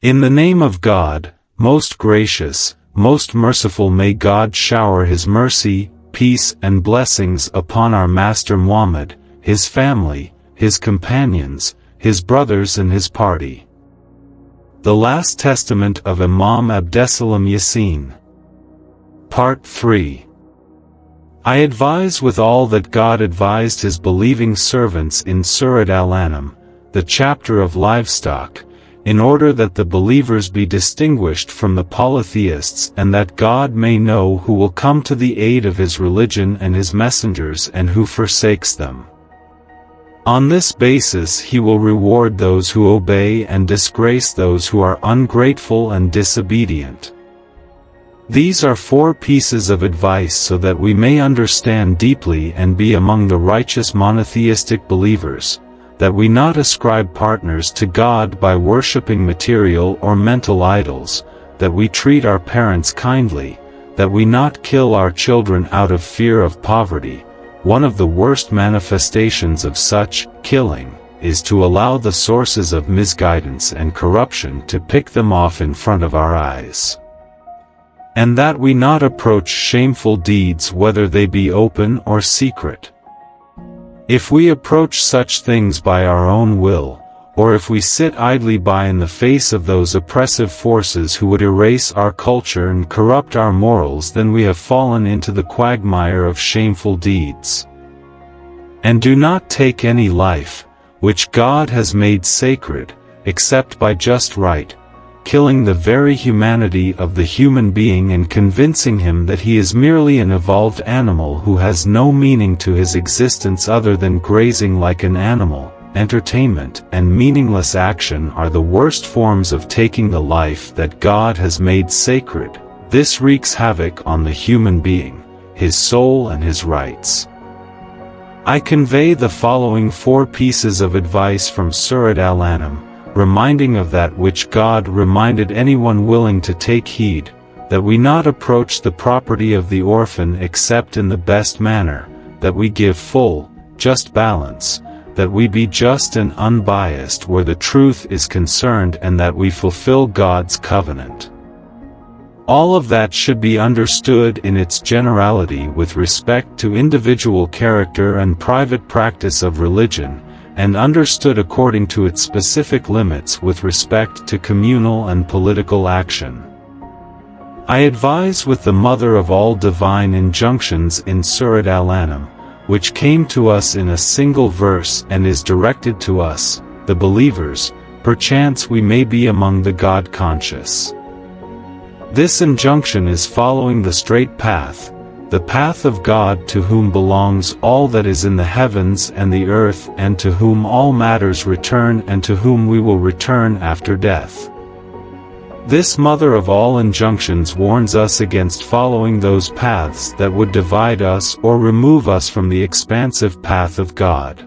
In the name of God, most gracious, most merciful, may God shower His mercy, peace and blessings upon our Master Muhammad, his family, his companions, his brothers and his party. The Last Testament of Imam Abdessalam Yassine. Part 3. I advise with all that God advised His believing servants in Surat Al-An'am, the chapter of livestock, in order that the believers be distinguished from the polytheists and that God may know who will come to the aid of His religion and His messengers and who forsakes them. On this basis He will reward those who obey and disgrace those who are ungrateful and disobedient. These are 4 pieces of advice so that we may understand deeply and be among the righteous monotheistic believers, that we not ascribe partners to God by worshipping material or mental idols, that we treat our parents kindly, that we not kill our children out of fear of poverty. One of the worst manifestations of such killing is to allow the sources of misguidance and corruption to pick them off in front of our eyes. And that we not approach shameful deeds whether they be open or secret. If we approach such things by our own will, or if we sit idly by in the face of those oppressive forces who would erase our culture and corrupt our morals, then we have fallen into the quagmire of shameful deeds. And do not take any life, which God has made sacred, except by just right, killing the very humanity of the human being and convincing him that he is merely an evolved animal who has no meaning to his existence other than grazing like an animal. Entertainment and meaningless action are the worst forms of taking the life that God has made sacred. This wreaks havoc on the human being, his soul and his rights. I convey the following 4 pieces of advice from Surat Al-An'am, reminding of that which God reminded anyone willing to take heed, that we not approach the property of the orphan except in the best manner, that we give full, just balance, that we be just and unbiased where the truth is concerned, and that we fulfill God's covenant. All of that should be understood in its generality with respect to individual character and private practice of religion, and understood according to its specific limits with respect to communal and political action. I advise with the mother of all divine injunctions in Surat Al-An'am, which came to us in a single verse and is directed to us, the believers, perchance we may be among the God-conscious. This injunction is following the straight path, the path of God, to whom belongs all that is in the heavens and the earth, and to whom all matters return, and to whom we will return after death. This mother of all injunctions warns us against following those paths that would divide us or remove us from the expansive path of God.